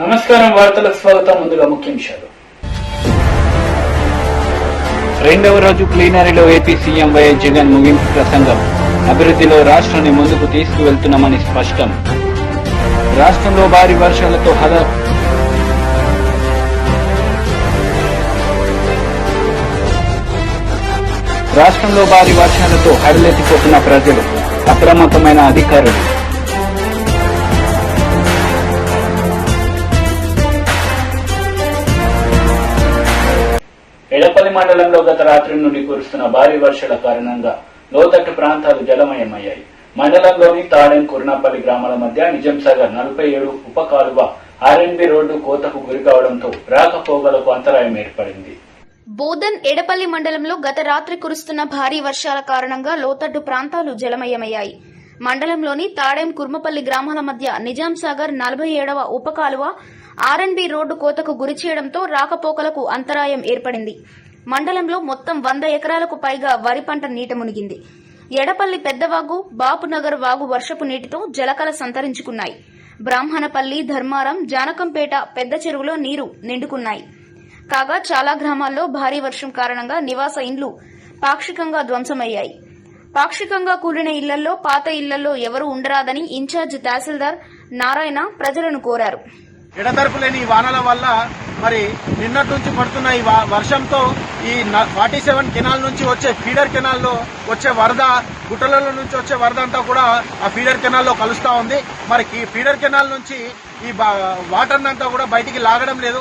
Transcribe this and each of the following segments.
నమస్కారం, వార్తలకు స్వాగతం. ముందుగా ముఖ్యాంశాలు. రెండవ రోజు ప్లీనరీలో ఏపీ సీఎం వైఎస్ జగన్ ముగింపు ప్రసంగం. అభివృద్ధిలో రాష్ట్రాన్ని ముందుకు తీసుకువెళ్తున్నామని స్పష్టం. రాష్ట్రంలో భారీ వర్షాలతో హడలెత్తిపోతున్న ప్రజలు, అప్రమత్తమైన అధికారులు. ఎడపల్లి మండలంలో గత రాత్రి నుండి కురుస్తున్న భారీ వర్షాల కారణంగా లోతట్టు ప్రాంతాలు జలమయమయ్యాయి. మండలంలోని తాడెం కుర్నాపల్లి గ్రామాల మధ్య నిజాంసాగర్ 47 ఉప కాలువ ఆర్ఎన్బి రోడ్డు కోతకు గురి కావడంతో రాకపోకలకు అంతరాయం ఏర్పడింది. బోధన్ ఎడపల్లి మండలంలో గత రాత్రి కురుస్తున్న భారీ వర్షాల కారణంగా లోతట్టు ప్రాంతాలు జలమయమయ్యాయి. మండలంలోని తాడెం కుర్మపల్లి గ్రామాల మధ్య నిజాంసాగర్ 47వ ఉప కాలువ ఆర్ఎన్బి రోడ్డు కోతకు గురి చేయడంతో రాకపోకలకు అంతరాయం ఏర్పడింది. మండలంలో మొత్తం 100 ఎకరాలకు పైగా వరి పంట నీట మునిగింది. ఎడపల్లి పెద్దవాగు, బాపునగర్ వాగు వర్షపు నీటితో జలకల సంతరించుకున్నాయి. బ్రాహ్మణపల్లి, ధర్మారం, జానకంపేట పెద్ద చెరువులో నీరు నిండుకున్నాయి. కాగా చాలా గ్రామాల్లో భారీ వర్షం కారణంగా నివాస ఇండ్లు పాక్షికంగా ధ్వంసమయ్యాయి. పాక్షికంగా కూలిన ఇళ్లలో పాత ఇళ్లలో ఎవరూ ఉండరాదని ఇన్ఛార్జ్ తహసీల్దార్ నారాయణ ప్రజలను కోరారు. ఎడతెరపు లేని ఈ వానల వల్ల మరి నిన్నటి నుంచి పడుతున్న ఈ వర్షంతో ఈ 47 కెనాల్ నుంచి వచ్చే ఫీడర్ కెనాల్లో వచ్చే వరద, గుట్టలలో నుంచి వచ్చే వరద అంతా కూడా ఆ ఫీడర్ కెనాల్లో కలుస్తా ఉంది. మరి ఫీడర్ కెనాల్ నుంచి ఈ వాటర్ అంతా కూడా బయటికి లాగడం లేదు.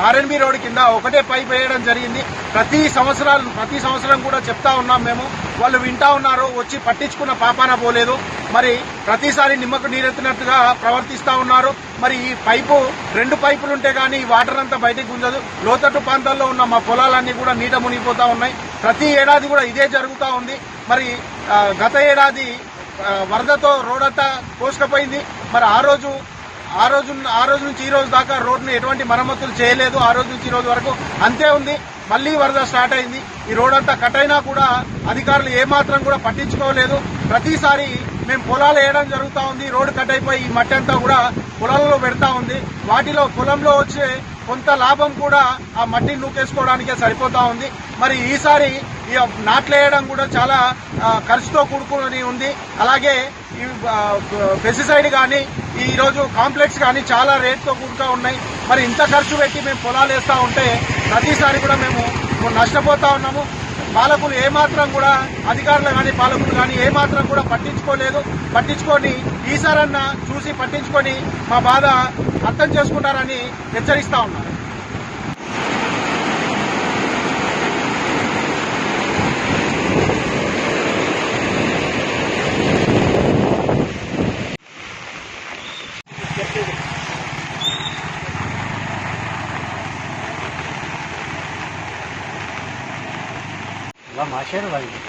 ఆర్ఎన్బి రోడ్ కింద ఒకటే పైప్ వేయడం జరిగింది. ప్రతి సంవత్సరం కూడా చెప్తా ఉన్నాం మేము, వాళ్ళు వింటా ఉన్నారు, వచ్చి పట్టించుకున్న పాపాన పోలేదు. మరి ప్రతిసారి నిమ్మకు నీరెత్తినట్టుగా ప్రవర్తిస్తా ఉన్నారు. మరి ఈ పైపు 2 పైపులు ఉంటే గానీ ఈ వాటర్ అంతా బయటకు గుంజదు. లోతట్టు ప్రాంతాల్లో ఉన్న మా పొలాలన్నీ కూడా నీట మునిగిపోతా ఉన్నాయి. ప్రతి ఏడాది కూడా ఇదే జరుగుతూ ఉంది. మరి గత ఏడాది వరదతో రోడ్ అంతా కోసుకుపోయింది. మరి ఆ రోజు నుంచి ఈ రోజు దాకా రోడ్ను ఎటువంటి మరమ్మతులు చేయలేదు. ఆ రోజు నుంచి ఈ రోజు వరకు అంతే ఉంది. మళ్లీ వరద స్టార్ట్ అయింది. ఈ రోడ్ అంతా కట్ అయినా కూడా అధికారులు ఏమాత్రం కూడా పట్టించుకోలేదు. ప్రతిసారి మేము పొలాలు వేయడం జరుగుతూ ఉంది. రోడ్డు కట్ అయిపోయి ఈ మట్టి అంతా కూడా పొలాలలో పెడతా ఉంది. వాటిలో పొలంలో వచ్చే కొంత లాభం కూడా ఆ మట్టిని నూకేసుకోవడానికే సరిపోతా ఉంది. మరి ఈసారి ఈ నాట్లేయడం కూడా చాలా ఖర్చుతో కూడుకుని ఉంది. అలాగే ఈ పెస్టిసైడ్ కానీ ఈరోజు కాంప్లెక్స్ కానీ చాలా రేట్తో కూడుతూ ఉన్నాయి. మరి ఇంత ఖర్చు పెట్టి మేము పొలాలు వేస్తూ ఉంటే ప్రతిసారి కూడా మేము నష్టపోతా ఉన్నాము. పాలకులు ఏమాత్రం కూడా, అధికారులు కానీ పాలకులు కానీ ఏమాత్రం కూడా పట్టించుకొని ఈసారన్నా చూసి పట్టించుకొని మా బాధ అర్థం చేసుకుంటారని హెచ్చరిస్తా ఉన్నారు. మాషేరు వాళ్ళు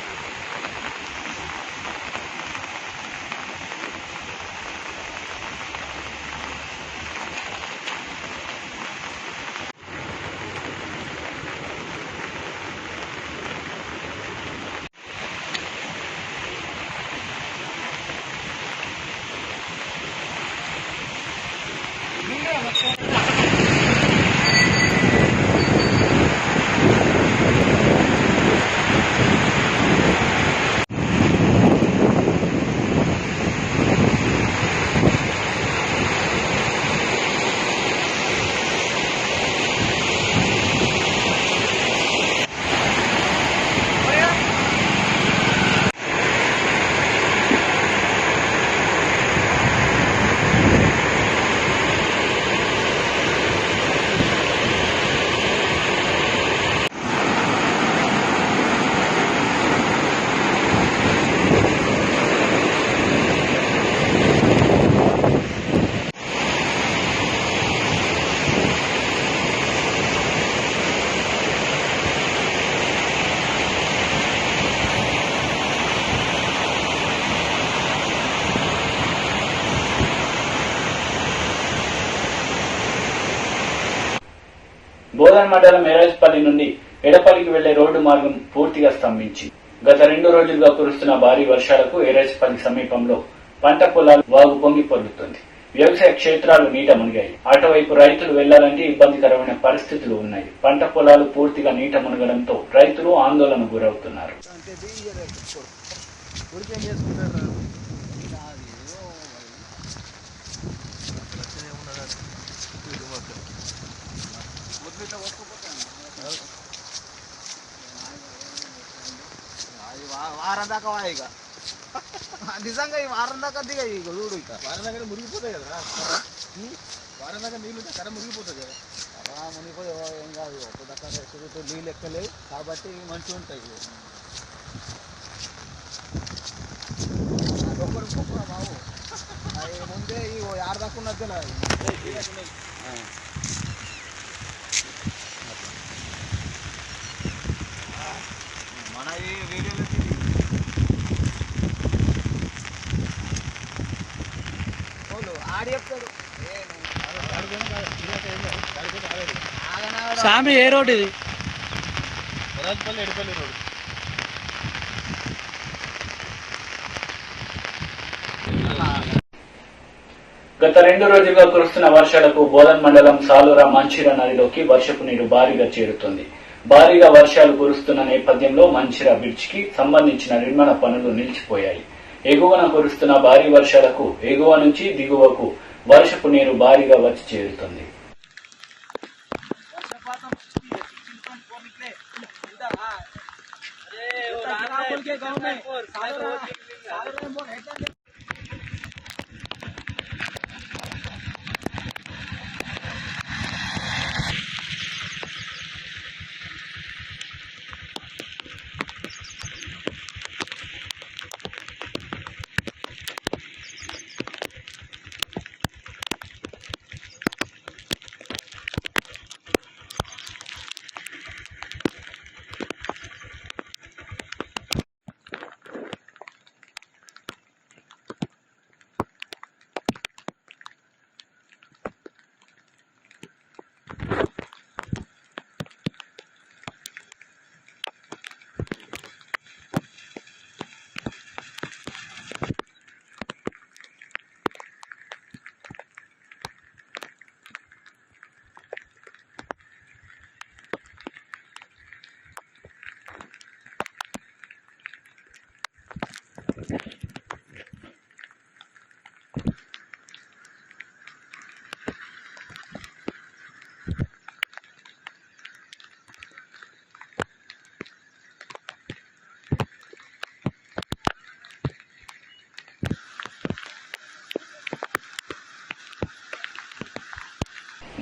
బోధన్ మండలం ఎరాజ్పల్లి నుండి ఎడపల్లికి వెళ్లే రోడ్డు మార్గం పూర్తిగా స్తంభించి గత 2 రోజులుగా కురుస్తున్న భారీ వర్షాలకు ఎరాజ్పల్లి సమీపంలో పంట పొలాలు వాగు పొంగి పొర్లుతుంది. వ్యవసాయ క్షేత్రాలు నీట మునిగాయి. అటువైపు రైతులు వెళ్లాలంటే ఇబ్బందికరమైన పరిస్థితులు ఉన్నాయి. పంట పొలాలు పూర్తిగా నీట మునగడంతో రైతులు ఆందోళనకు గురవుతున్నారు. వారం దాకా ఇక నిజంగా ఈ వారం దాకా దిగా ఇక చూడు ఇక వారం దగ్గర మురిగిపోతాయి కదా, వారం దగ్గర నీళ్ళు కర మురిగిపోతుంది కదా. మునిగిపోయి ఏం కాదు, ఒక దగ్గర నీళ్ళు ఎక్కలేవు కాబట్టి మంచిగా ఉంటాయి. ఒక్కరు బాబు అవి ముందే ఈ 6 దాకా ఉన్నది మన ఈ వీడియోలో ఆడి చెప్తాడు సామి ఏ రోడ్ ఇది? రాజపల్లి ఎడపల్లి రోడ్. గత 2 రోజులుగా కురుస్తున్న వర్షాలకు బోధన్ మండలం సాలూర మంచిర నదిలోకి వర్షపు నీరు భారీగా చేరుతుంది. భారీగా వర్షాలు కురుస్తున్న నేపథ్యంలో మంచిర బ్రిడ్జ్ కి సంబంధించిన నిర్మాణ పనులు నిలిచిపోయాయి. ఎగువన కురుస్తున్న భారీ వర్షాలకు ఎగువ నుంచి దిగువకు వర్షపు నీరు భారీగా వచ్చి చేరుతుంది.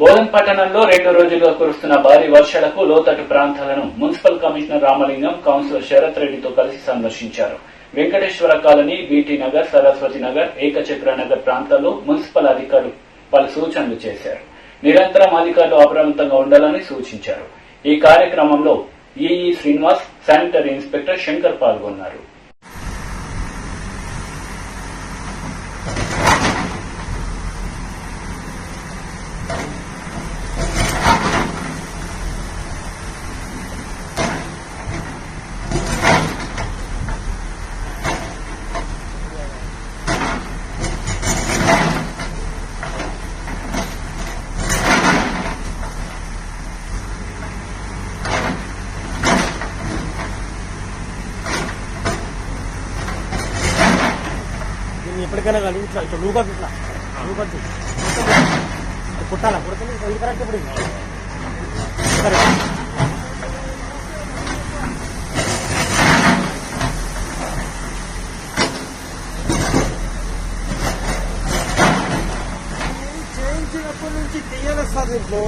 బోధన్ పట్టణంలో 2 రోజులుగా కురుస్తున్న భారీ వర్షాలకు లోతట్టు ప్రాంతాలను municipal commissioner Ramalingam, councillor Sharath రెడ్డితో కలిసి సందర్శించారు. వెంకటేశ్వర కాలనీ, బీటీ నగర్, సరస్వతి నగర్, ఏకచక్ర నగర్ ప్రాంతాల్లో మున్సిపల్ అధికారులు పలు సూచనలు చేశారు. నిరంతరం అధికారులు అప్రమత్తంగా ఉండాలని సూచించారు. ఈ కార్యక్రమంలో EE Srinivas, sanitary inspector Shankar పాల్గొన్నారు. ఎప్పటికైనా కానీ ఇట్లా ఇట్లా లూపచ్చు, ఇట్లా లూపచ్చు కుట్టాలా కుడుతుంది ఇది కరెక్ట్. ఇప్పుడు చేయించినప్పటి నుంచి తీయాలి సార్, దీంట్లో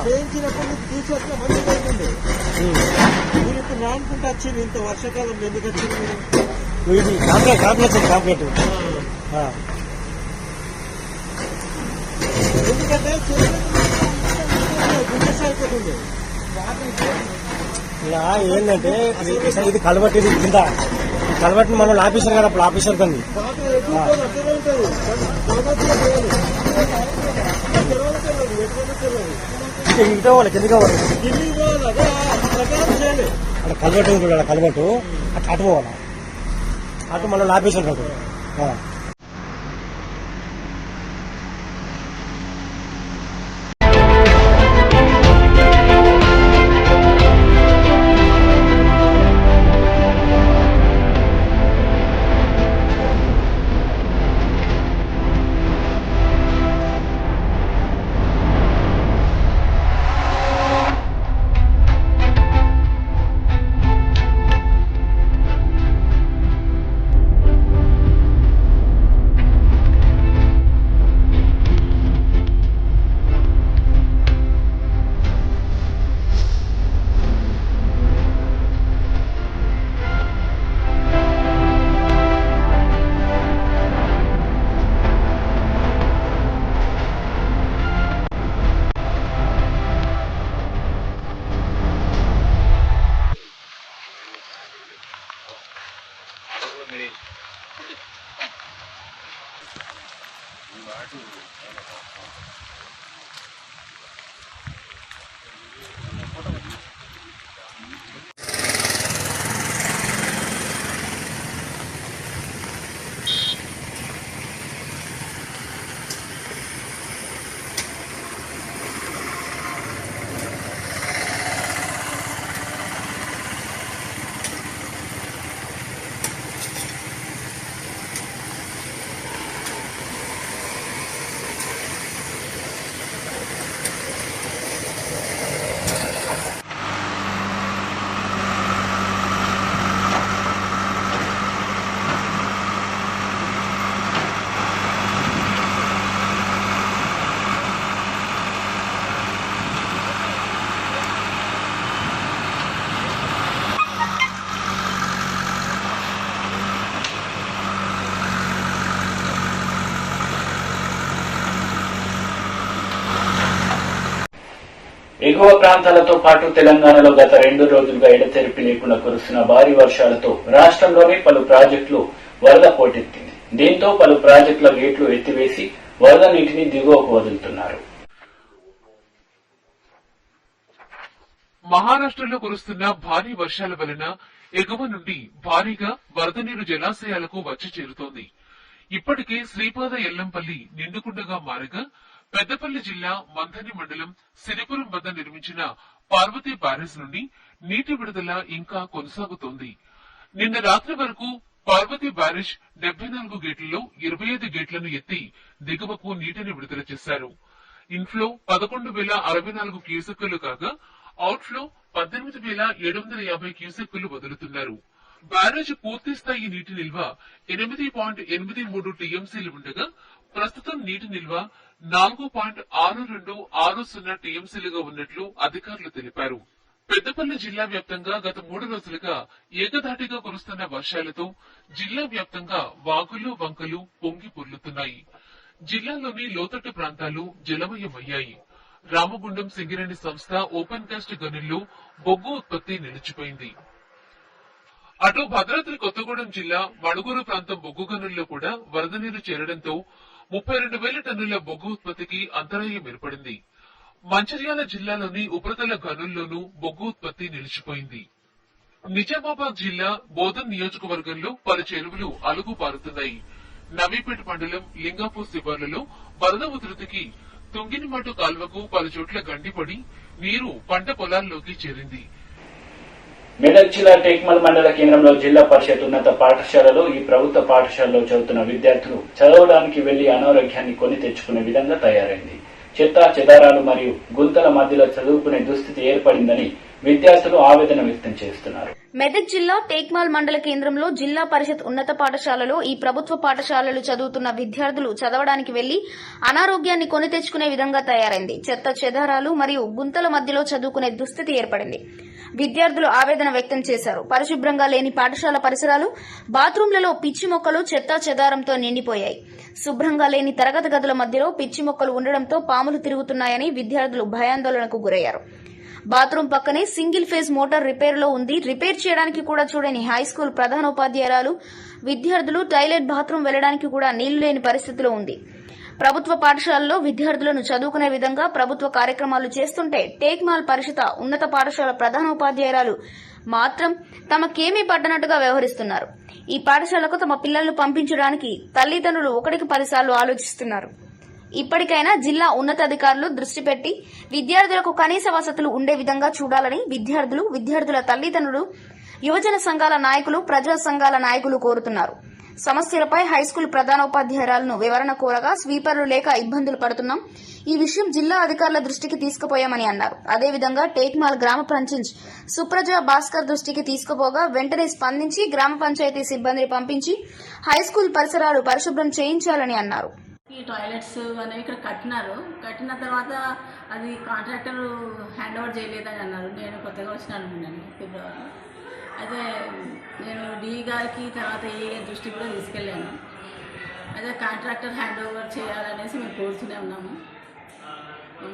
చేయించినప్పటి నుంచి తీసేస్తే మంచిగా అవుతుంది. మీరు ఇప్పుడు నానుకుంటే వచ్చింది ఇంత వర్షాకాలం ఎందుకు వచ్చింది? మీరు ఇది కాంప్లెక్స్ ఎందుకంటే అయిపోతుంది. ఇలా ఏంటంటే ఇది కలబట్టి, ఇది కింద ఈ కలబట్టిని మనం ఆఫీసర్ కదా, అప్పుడు ఆఫీసర్ కంది ఇంటి వాళ్ళకి ఎందుకు కావాలి అక్కడ కలబట్టు ఉంటుంది, అక్కడ కలబట్టు అటు పోవాలి, అటు మళ్ళీ ఆఫీసర్ కాదు. ఎగువ ప్రాంతాలతో పాటు తెలంగాణలో గత 2 రోజులుగా ఎడతెరిపి లేకుండా కురుస్తున్న భారీ వర్షాలతో రాష్ట్రంలోని పలు ప్రాజెక్టులు వరద పోటెత్తింది. దీంతో పలు ప్రాజెక్టుల గేట్లు ఎత్తివేసి వరద నీటిని దిగువకు వదులుతున్నారు. మహారాష్ట్రలో కురుస్తున్న భారీ వర్షాల వలన ఎగువ నుండి భారీగా వరద నీరు జలాశయాలకు వచ్చి చేరుతోంది. ఇప్పటికే శ్రీపాద ఎల్లంపల్లి నిండుకుండగా మారగా పెద్దపల్లి జిల్లా మంథని మండలం సిరిపురం వద్ద నిర్మించిన పార్వతీ బ్యారేజ్ నుండి నీటి విడుదల ఇంకా కొనసాగుతోంది. నిన్న రాత్రి వరకు పార్వతీ బ్యారేజ్ 74 గేట్లలో 25 గేట్లను ఎత్తి దిగువకు నీటిని విడుదల చేశారు. ఇన్ఫ్లో 11,064 క్యూసెక్కులు కాగా అవుట్ఫ్లో 18,750 క్యూసెక్కులు వదులుతున్నారు. బ్యారేజ్ పూర్తి స్థాయి నీటి నిల్వ 8.83 టీఎంసీలు ఉండగా ప్రస్తుతం నీటి నిల్వ 4.6260 టీఎంసీలుగా ఉన్నట్లు అధికారులు తెలిపారు. పెద్దపల్లి జిల్లా వ్యాప్తంగా గత 3 రోజులుగా ఏకధాటిగా కురుస్తున్న వర్షాలతో జిల్లా వ్యాప్తంగా వాగులు వంకలు పొంగి పొర్లుతున్నాయి. జిల్లాలోని లోతట్టు ప్రాంతాలు జలమయమయ్యాయి. రామగుండం సింగరేణి సంస్థ ఓపెన్ కాస్ట్ గనుల్లో బొగ్గు ఉత్పత్తి నిలిచిపోయింది. అటు భద్రాద్రి కొత్తగూడెం జిల్లా మణుగూరు ప్రాంతం బొగ్గు గనుల్లో కూడా వరద నీరు చేరడంతో 32,000 టన్నుల బొగ్గు ఉత్పత్తికి అంతరాయం ఏర్పడింది. మంచిర్యాల జిల్లాలోని ఉపరితల గనుల్లోనూ బొగ్గు ఉత్పత్తి నిలిచిపోయింది. నిజామాబాద్ జిల్లా బోధన్ నియోజకవర్గంలో పలు చెరువులు అలుగు పారుతున్నాయి. నవీపేట మండలం లింగాపూర్ శివార్లలో వరద ఉధృతికి తుంగినిమాటు కాల్వకు పలు చోట్ల గండిపడి నీరు పంట పొలాల్లోకి చేరింది. మెదక్ జిల్లా టేక్మల్ మండల కేంద్రంలో జిల్లా పరిషత్ ఉన్నత పాఠశాలలో ఈ ప్రభుత్వ పాఠశాలలో చదువుతున్న విద్యార్థులు చదవడానికి వెళ్లి అనారోగ్యాన్ని కొని తెచ్చుకునే విధంగా తయారైంది. చెత్తా చెదారాలు మరియు గుంతల మధ్యలో చదువుకునే దుస్థితి ఏర్పడిందని విద్యార్థులు ఆవేదన వ్యక్తం చేస్తున్నారు. మెదక్ జిల్లా టేక్మాల్ మండల కేంద్రంలో జిల్లా పరిషత్ ఉన్నత పాఠశాలలో ఈ ప్రభుత్వ పాఠశాలలు చదువుతున్న విద్యార్థులు చదవడానికి వెళ్లి అనారోగ్యాన్ని కొని తెచ్చుకునే విధంగా తయారైంది. చెత్త చెదారాలు మరియు గుంతల మధ్యలో చదువుకునే దుస్థితి ఏర్పడింది. విద్యార్థులు ఆవేదన వ్యక్తం చేశారు. పరిశుభ్రంగా లేని పాఠశాల పరిసరాలు, బాత్రూంలలో పిచ్చి మొక్కలు చెత్తా చెదారంతో నిండిపోయాయి. శుభ్రంగా లేని తరగతి గదుల మధ్యలో పిచ్చి మొక్కలు ఉండడంతో పాములు తిరుగుతున్నాయని విద్యార్థులు భయాందోళనకు గురయ్యారు. బాత్రూం పక్కనే సింగిల్ ఫేజ్ మోటార్ రిపేర్లో ఉంది. రిపేర్ చేయడానికి కూడా చూడని హైస్కూల్ ప్రధానోపాధ్యాయురాలు విద్యార్థులు టాయిలెట్ బాత్రూం వెళ్లడానికి కూడా నీళ్లు లేని పరిస్థితిలో ఉంది. ప్రభుత్వ పాఠశాలలో విద్యార్థులను చదువుకునే విధంగా ప్రభుత్వ కార్యక్రమాలు చేస్తుంటే టేక్మాల్ పరిషత్ ఉన్నత పాఠశాల ప్రధానోపాధ్యాయురాలు మాత్రం తమకేమీ పడ్డనట్టుగా వ్యవహరిస్తున్నారు. ఈ పాఠశాలకు తమ పిల్లలను పంపించడానికి తల్లిదండ్రులు 1కి 10 సార్లు ఆలోచిస్తున్నారు. ఇప్పటికైనా జిల్లా ఉన్నతాధికారులు దృష్టి పెట్టి విద్యార్థులకు కనీస వసతులు ఉండే విధంగా చూడాలని విద్యార్థులు, విద్యార్థుల తల్లిదండ్రులు, యువజన సంఘాల నాయకులు, ప్రజా సంఘాల నాయకులు కోరుతున్నారు. సమస్యలపై హైస్కూల్ ప్రధానోపాధ్యాయురాలను వివరణ కోరగా స్వీపర్లు లేక ఇబ్బందులు పడుతున్నాం. ఈ విషయం జిల్లా అధికారుల దృష్టికి తీసుకుపోయామని అన్నారు. అదేవిధంగా టేక్మాల్ గ్రామ పంచాయతీ సుప్రజ భాస్కర్ దృష్టికి తీసుకుపోగా వెంటనే స్పందించి గ్రామ పంచాయతీ సిబ్బందిని పంపించి హైస్కూల్ పరిసరాలు పరిశుభ్రం చేయించాలని అన్నారు. ఈ టాయిలెట్స్ అనేవి ఇక్కడ కట్టిన తర్వాత అది కాంట్రాక్టర్ హ్యాండ్ ఓవర్ చేయలేదని అన్నారు. నేను కొత్తగా వచ్చినాను ఫిబ్రవరి. అయితే నేను డిఈ గారికి తర్వాత ఏ దృష్టికి కూడా తీసుకెళ్ళాను. అయితే కాంట్రాక్టర్ హ్యాండ్ ఓవర్ చేయాలనేసి మేము కోరుతూనే ఉన్నాము.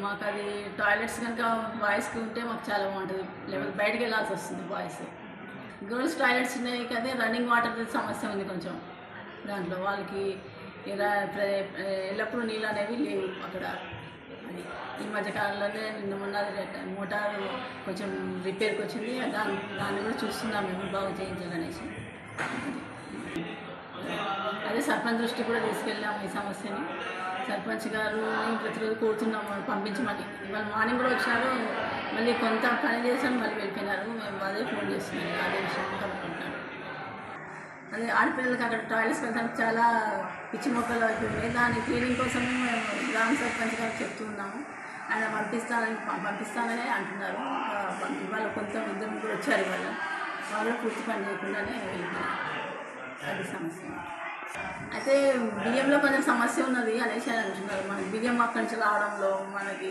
మాకు అది టాయిలెట్స్ కనుక బాయ్స్కి ఉంటే మాకు చాలా బాగుంటుంది. లేకపోతే బయటకు వెళ్ళాల్సి వస్తుంది బాయ్స్. గర్ల్స్ టాయిలెట్స్ ఉన్నాయి కదా, రన్నింగ్ వాటర్ సమస్య ఉంది కొంచెం. దాంట్లో వాళ్ళకి ఇలా ఎల్లప్పుడూ నీళ్ళు అనేవి లేవు అక్కడ. అది ఈ మధ్యకాలంలోనే మొన్న మోటారు కొంచెం రిపేర్కి వచ్చింది. దాన్ని కూడా చూస్తున్నాం మేము బాగు చేయించాలనేసి. అదే సర్పంచ్ దృష్టి కూడా తీసుకెళ్ళాము ఈ సమస్యని. సర్పంచ్ గారు ప్రతిరోజు కోరుతున్నాము పంపించమని. ఇవాళ మార్నింగ్ కూడా వచ్చినారు, మళ్ళీ కొంత పని చేసాము, మళ్ళీ వెళ్ళిపోయినారు. మేము అదే ఫోన్ చేస్తున్నాము, అదే విషయం కనుక్కుంటున్నాను. అదే ఆడపిల్లలకి అక్కడ టాయిలెట్స్ వెళ్తానికి చాలా పిచ్చి మొక్కలు అవుతున్నాయి. దాని క్లీనింగ్ కోసం మేము గ్రామ సర్పంచ్ గారు చెప్తూ ఉన్నాము. ఆయన పంపిస్తానని అంటున్నారు. ఇవాళ కొంత ఇద్దరు కూడా వచ్చారు. వాళ్ళు పూర్తి పని చేయకుండానే వెళ్ళిపోయారు. అది సమస్య. అయితే బియ్యంలో కొంచెం సమస్య ఉన్నది అనేసి అని అంటున్నారు. మనకి బియ్యం అక్కడి నుంచి రావడంలో మనకి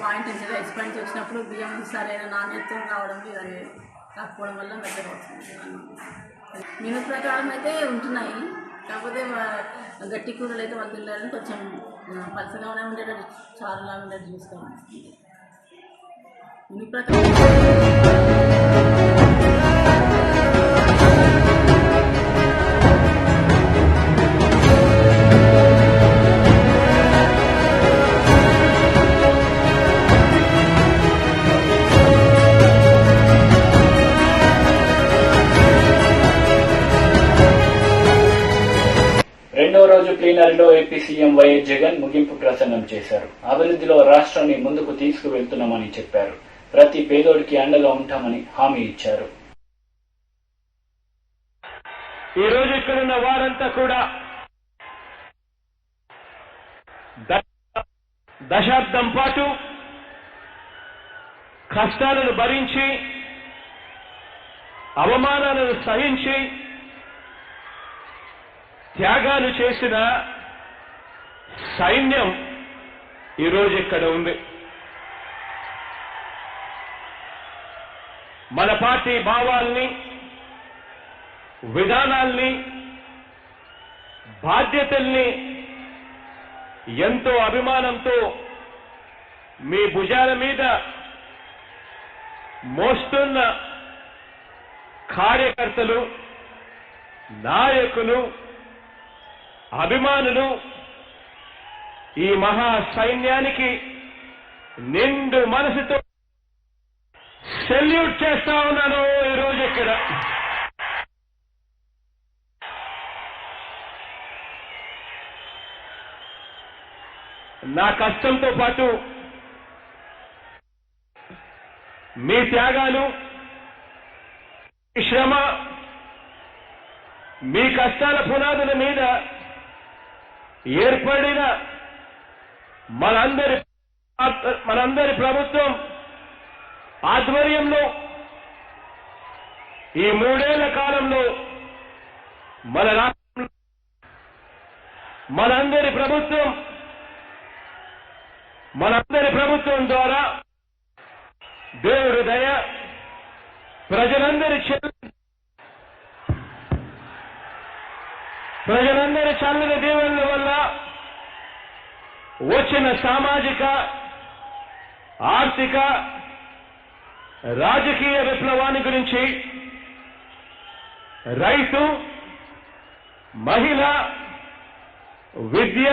పాయింట్ నుంచి ఎక్స్పెంట్ వచ్చినప్పుడు బియ్యం సరైన నాణ్యత రావడం ఇవన్నీ కాకపోవడం వల్ల మెత్తగా అవుతుంది. మెనూ ప్రకారం అయితే ఉంటున్నాయి, కాకపోతే గట్టి కూరలు అయితే వాళ్ళు తినాలని కొంచెం పలసగానే ఉండేటట్టు చారులాగా ఉండేట్టు చూసుకోవాలి. మునిప్రతాప్ రెండో రోజు ప్లీనరీలో ఏపీ సీఎం వైఎస్ జగన్ ముగింపు ప్రసంగం చేశారు. అభివృద్ధిలో రాష్ట్రాన్ని ముందుకు తీసుకువెళ్తున్నామని చెప్పారు. ప్రతి పేదోడికి అండగా ఉంటామని హామీ ఇచ్చారు. ఈ రోజు ఇక్కడున్న వారంతా కూడా దశాబ్దం పాటు కష్టాలను భరించి అవమానాలను సహించి త్యాగాలు చేసిన సైన్యం ఈరోజు ఇక్కడ ఉంది. మన పార్టీ భావాల్ని, విధానాల్ని, బాధ్యతల్ని ఎంతో అభిమానంతో మీ భుజాల మీద మోస్తున్న కార్యకర్తలు, నాయకులు, అభిమానులు ఈ మహా సైన్యానికి నిండు మనసుతో సెల్యూట్ చేస్తా ఉన్నాను ఈరోజు ఇక్కడ. నా కష్టంతో పాటు మీ త్యాగాలు, శ్రమ, మీ కష్టాల పునాదుల మీద ఏర్పడిన మనందరి ప్రభుత్వం ఆధ్వర్యంలో ఈ 3 ఏళ్ల కాలంలో మన రాష్ట్రంలో మనందరి ప్రభుత్వం ద్వారా దేవుడి దయ, ప్రజలందరి చల్లని దీవెనల వల్ల వచ్చిన సామాజిక, ఆర్థిక, రాజకీయ విప్లవాన్ని గురించి రైతు, మహిళ, విద్య,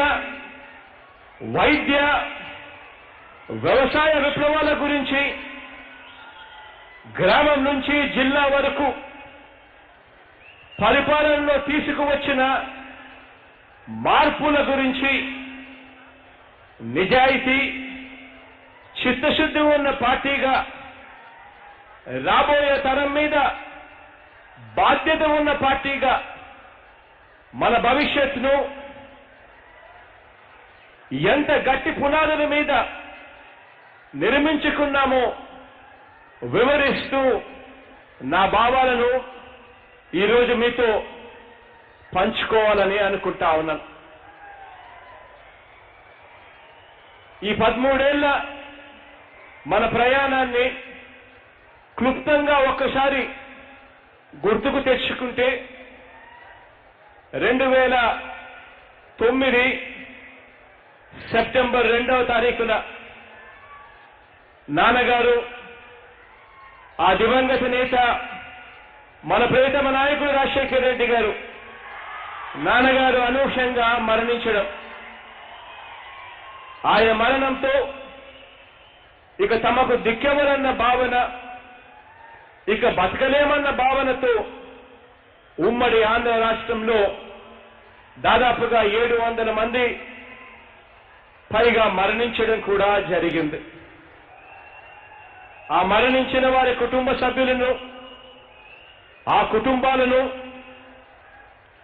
వైద్య, వ్యవసాయ విప్లవాల గురించి గ్రామం నుంచి జిల్లా వరకు పరిపాలనలో తీసుకువచ్చిన మార్పుల గురించి నిజాయితీ, చిత్తశుద్ధి ఉన్న పార్టీగా రాబోయే తరం మీద బాధ్యత ఉన్న పార్టీగా మన భవిష్యత్తును ఎంత గట్టి పునాదుల మీద నిర్మించుకున్నామో వివరిస్తూ నా భావాలను ఈరోజు మీతో పంచుకోవాలని అనుకుంటా ఉన్నాను. ఈ 13 ఏళ్ల మన ప్రయాణాన్ని క్లుప్తంగా ఒక్కసారి గుర్తుకు తెచ్చుకుంటే 2009 సెప్టెంబర్ 2వ తారీఖున నాన్నగారు, ఆ దివంగత నేత మన ప్రియతమ నాయకుడు రాజశేఖర రెడ్డి గారు, నాన్నగారు అనూహ్యంగా మరణించడం, ఆయన మరణంతో ఇక తమకు దిక్కెవరన్న భావన, ఇక బతకలేమన్న భావనతో ఉమ్మడి ఆంధ్ర రాష్ట్రంలో దాదాపుగా 700 మంది పైగా మరణించడం కూడా జరిగింది. ఆ మరణించిన వారి కుటుంబ సభ్యులను, ఆ కుటుంబాలను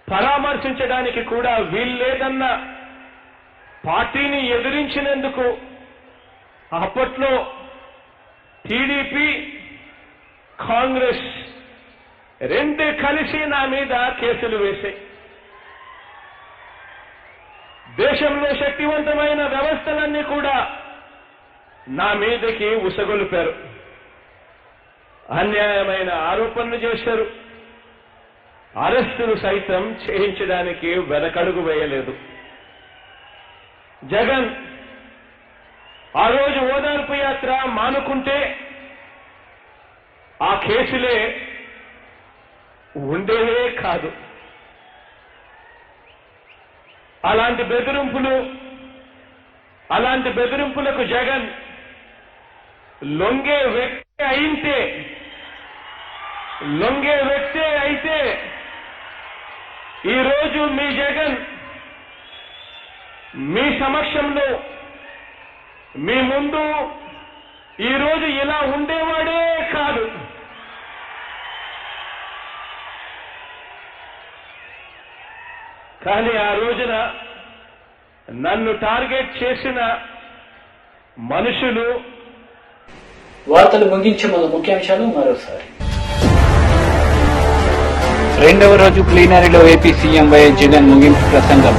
పరామర్శించడానికి కూడా వీల్లేదన్న పార్టీని ఎదిరించినందుకు అప్పట్లో టీడీపీ, కాంగ్రెస్ 2 కలిసి నా మీద కేసులు వేశాయి. దేశంలో శక్తివంతమైన వ్యవస్థలన్నీ కూడా నా మీదకి ఉసగొలిపారు. అన్యాయమైన ఆరోపణలు చేశారు. అరెస్టులు సైతం చేయించడానికి వెనకడుగు వేయలేదు. జగన్ ఆ రోజు ఓదార్పు యాత్ర మానుకుంటే ఆ కేసులే ఉండేవే కాదు. అలాంటి బెదిరింపులకు జగన్ లొంగే వ్యక్తి అయితే ఈరోజు మీ జగన్ మీ సమక్షంలో మీ ముందు ఈరోజు ఇలా ఉండేవాడే కాదు. కానీ ఆ రోజున నన్ను టార్గెట్ చేసిన మనుషులు. వార్తలు ముగించే ముందు ముఖ్యాంశాలు మరోసారి. రెండవ రోజు ప్లీనరీలో ఏపీ సీఎం వైఎస్ జగన్ ముగింపు ప్రసంగం.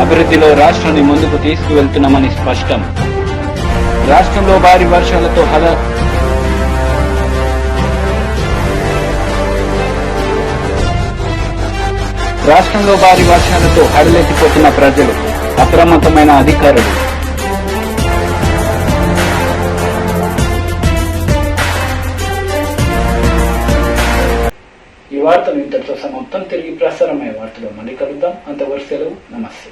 అభివృద్ధిలో రాష్ట్రాన్ని ముందుకు తీసుకువెళ్తున్నామని స్పష్టం. రాష్ట్రంలో భారీ వర్షాలతో హడలెత్తిపోతున్న ప్రజలు, అప్రమత్తమైన అధికారులు. ఈ వార్తలు ఇంతటితో సమాప్తం. తిరిగి ప్రసారమయ్యే వార్తలో మళ్ళీ కలుద్దాం. అంతవరకు సెలవు. నమస్తే.